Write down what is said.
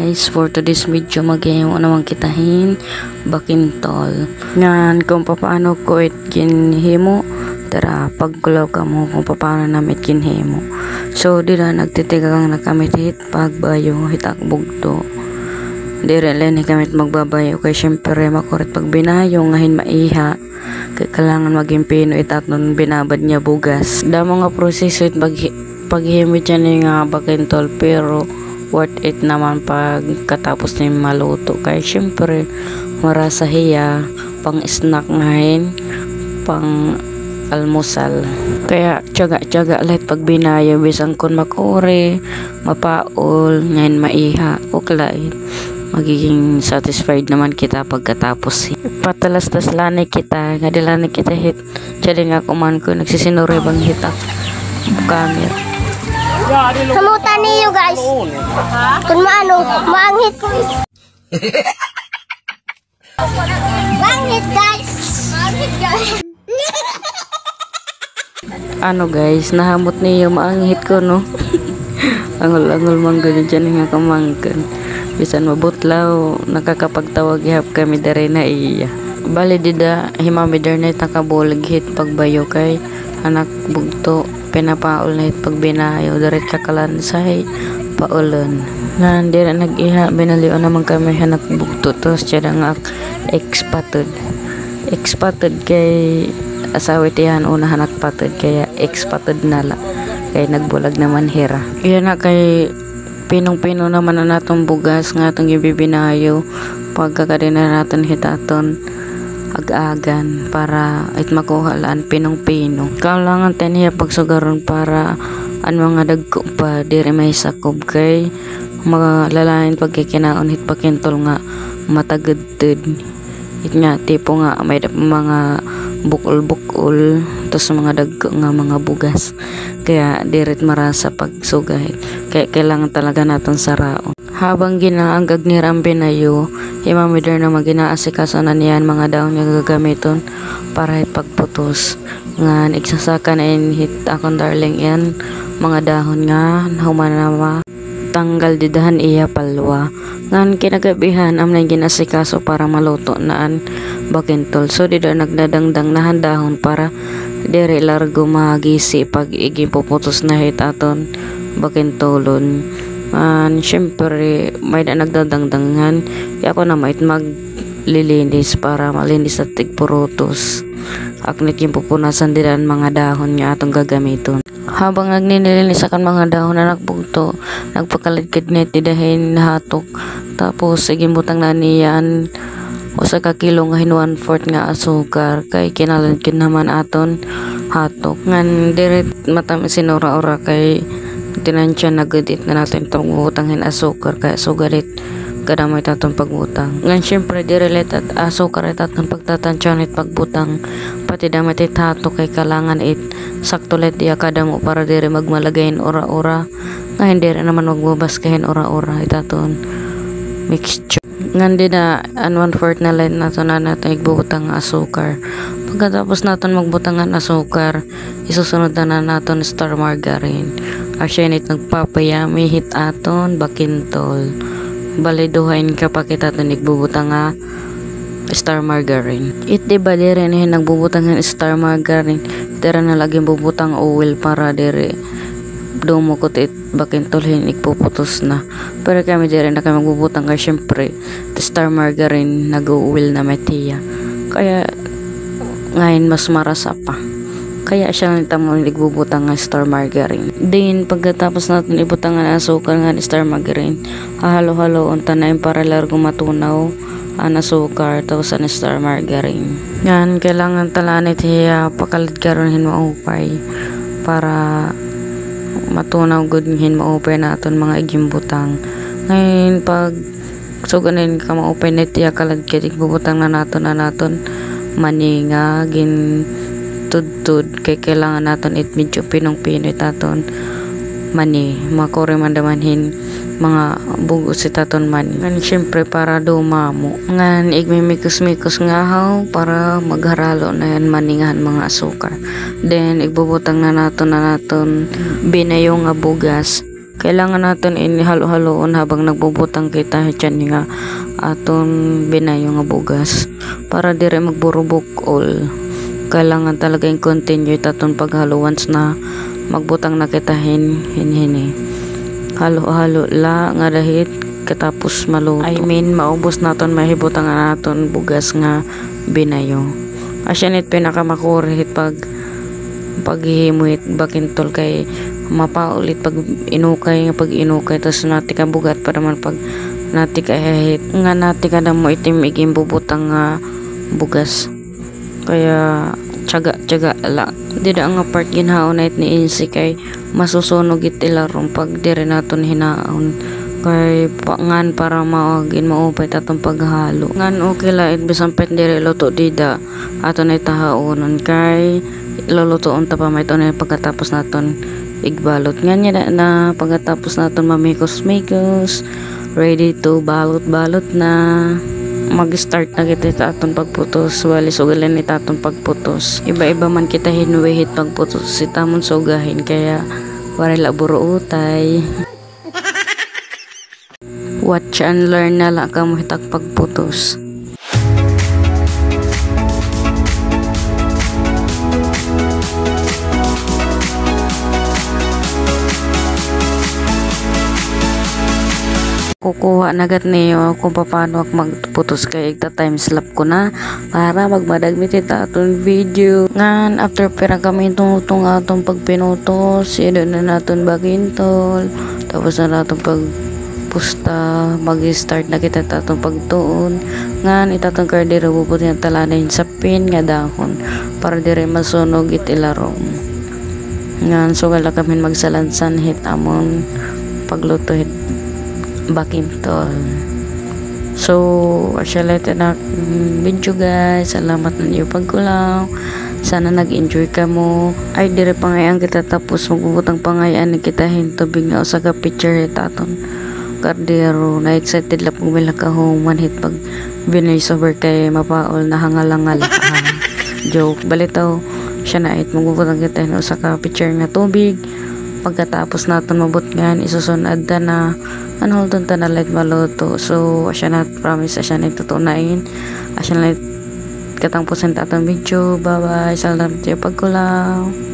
guys, for today's video magayon naman kitahin bakintol ngan kung paano ko it kinhimo. Tara pagkulaw ka mo kung paano namin kinhimo. So dira nagtitigang na kami hit pagbayo hitak bugto. Dira lang ni kami magbabayo kay syempre makurit pag binayo ngahin maiha kay kailangan maging pino itak nun binabad niya bugas. Damo nga proseso it paghimit niya nga bakintol pero worth it naman pag katapos na maluto kay syempre marasa hiya pang snack ngayon pang almusal kaya tiyaga lahat pag binayo bisang kun makore mapaol ngayon maiha o kalait magiging satisfied naman kita pagkatapos patalas-tas lanay kita nga dilanay kita hit jadi nga kuman ko nagsisinore bang hitak camera. Kamutan niyo guys. Kung maano, maanghit ko is. Maanghit guys. Maanghit guys. Ano guys, nahamot niyo maanghit ko no. Angol-angol man ganyan dyan nga kamangkan. Bisan mabutlaw, nakakapagtawag ihap kami dari na iya. Bali dida, himami dari na itakabulag hit pagbayo kay anak bugto. Pinapaul na pag binayo darit kakalansay paulan nga hindi na nag-iha binaliw naman kami hanak bugto tos tiyada nga expatid kay asawit yan una hanak patid kaya expatid nala kay nagbulag naman hira yan na kay pinong-pino naman na natong bugas nga itong ibibinayo pagkakadina natin hitaton ag-agan para it makuhalaan pinong-pino. Kailangan taniya pagsugaron para mga dagko pa diri may sakob kay malalain pagkikinaon hit pakintol nga matagedted. It nga tipo nga may mga bukol-bukol tos mga dagko nga mga bugas. Kaya dirit marasa pagsugay. Kaya kailangan talaga naton saraon. Habang ginaanggag ni Rambinayo, himamidar na maginaasikaso na niyan mga daon nga gagamiton para ipagputos. Nga iksasaka na hit akong darling yan mga dahon nga humanama tanggal didahan iya palwa. Ngan kinagabihan am na ginasikaso para maluto naan bakintol. So dida nagdadangdang na handahon para dire largo magisi pag igipuputos na hit aton bakintolon. Syempre may na nagdadangdangan ako na mait maglilinis para malinis at tigpurutos aknit yung pupunasan dilan mga dahon nga atong gagamiton habang nagninilinis akan mga dahon na nagbugto nagpakaligkid net didahin hatok tapos igimutang na niyan o sa kakilo nga hin 1/4 nga asukar kay kinaligkid naman aton hatok ngan diret matamis sinura-ura kay tinansya nagedit na natin itong utangin asukar kaya sugarit kadamay tatong pagbutang ngan syempre direlet at asukar at atong pagtatansya nit pagbutang pati damay titato kay kalangan it sakto let iya kadamo para dire magmalagayin ora-ora nga hindi rin naman magbubas kahin ora-ora itaton mixture ngan di na 1/4 na line nato na natin igbutang asukar pagkatapos naton magbutangan asukar isusunod na naton star margarine asyanit nagpapayami hit aton bakintol baliduhain kapag itaton igbubutang nga star margarine it di ba dire na nagbubutang nga star margarine tira na laging bubutang oil para dire dumukot it bakintol hin ikpuputos na pero kami dire na kami magbubutang ka syempre star margarine nag-oil na metiya kaya ngayon mas marasa pa kaya siya lang tamo nagbubutang ng star margarine. Din pagkatapos natin ibutang ng asukar ng star margarine, halo-halo unta na para largo matunaw ang asukar tapos ang star margarine. Yan kailangan talanit hiya pakalit karon hin maupay para matunaw gud hin maupay naton mga igimbutang. Ngayon pag suganin ka maupay net hiya kalad kit bubutang na naton maninga gin tudtud kay kailangan naton it medyo pinong-pino taton mani makore mandamanhin mga bugos si taton mani ngan syempre para dumamo ngan igmimikos-mikos nga haw para magharalo na yan maningahan mga asukar then igbubutang na naton binayong nga bugas kailangan naton inihalo-haloon habang nagbubutang kita dyan nga aton binayo nga bugas para dire magburubok all. Kailangan talaga yung continue taton paghalo once na magbutang na kita hini halo-halo la nga dahit katapos maluto. I mean maubos naton mahibutang naton bugas nga binayo. Asyanit pinakamakurit paghihimuhit bakintol kay mapaulit pag inukay tas nati ka bugat para man pag nati ka hahit nga nati ka na mo itim iging bubutang nga bugas. Kaya tiyaga la dida nga part ginhaon na ni Insi kay masusunog itilarong pag dire naton hinaon kay pangan para maagin maupay tatong paghalo ngan okay la it bisan pet dire luto dida aton ay tahaonon kay lulutoon ta pa may to na pagkatapos naton igbalot ngan na pagkatapos naton mamikos ready to balot na mag-start na kita aton pagputos walis ugalan ni taton pagputos iba-iba man kita hinuwihit pagputos si tamon sugahin kaya warila buro utay. Watch and learn na lang ka mo hitak pagputos. Kukuha nagat niyo kung paano ako magputos kay igta timeslap ko na para magmadagmit ita aton video ngan after pera kami tungtong atong pagpinutos ido na naton bagintol tapos na naton pag pusta mag-start na kita tatong pagtuon ngan itatong kardero bubot nga talanin sa pin nga dahon para dire masunog itilarong ngan so wala kami magsalansan hit amon pagluto hit bakintol. So asyalit na video guys, salamat na niyo pagkulaw, sana nag-enjoy ka mo ay dire pangayang kita tapos magbubutang pangayaan ni kita hintubig nga usa ka picture hit aton kardero na excited lang pag may lakahuman hit pag binoise over kay mapaol na hangalangal joke balitaw siya na it magbubutang kita no sa ka picture nga tubig pagkatapos naton mabot ngan isusunod na anholdon ta na light maluto so asya na promise asya na tutunain asya na katang % atong video bye bye salamat sa pagkulaw.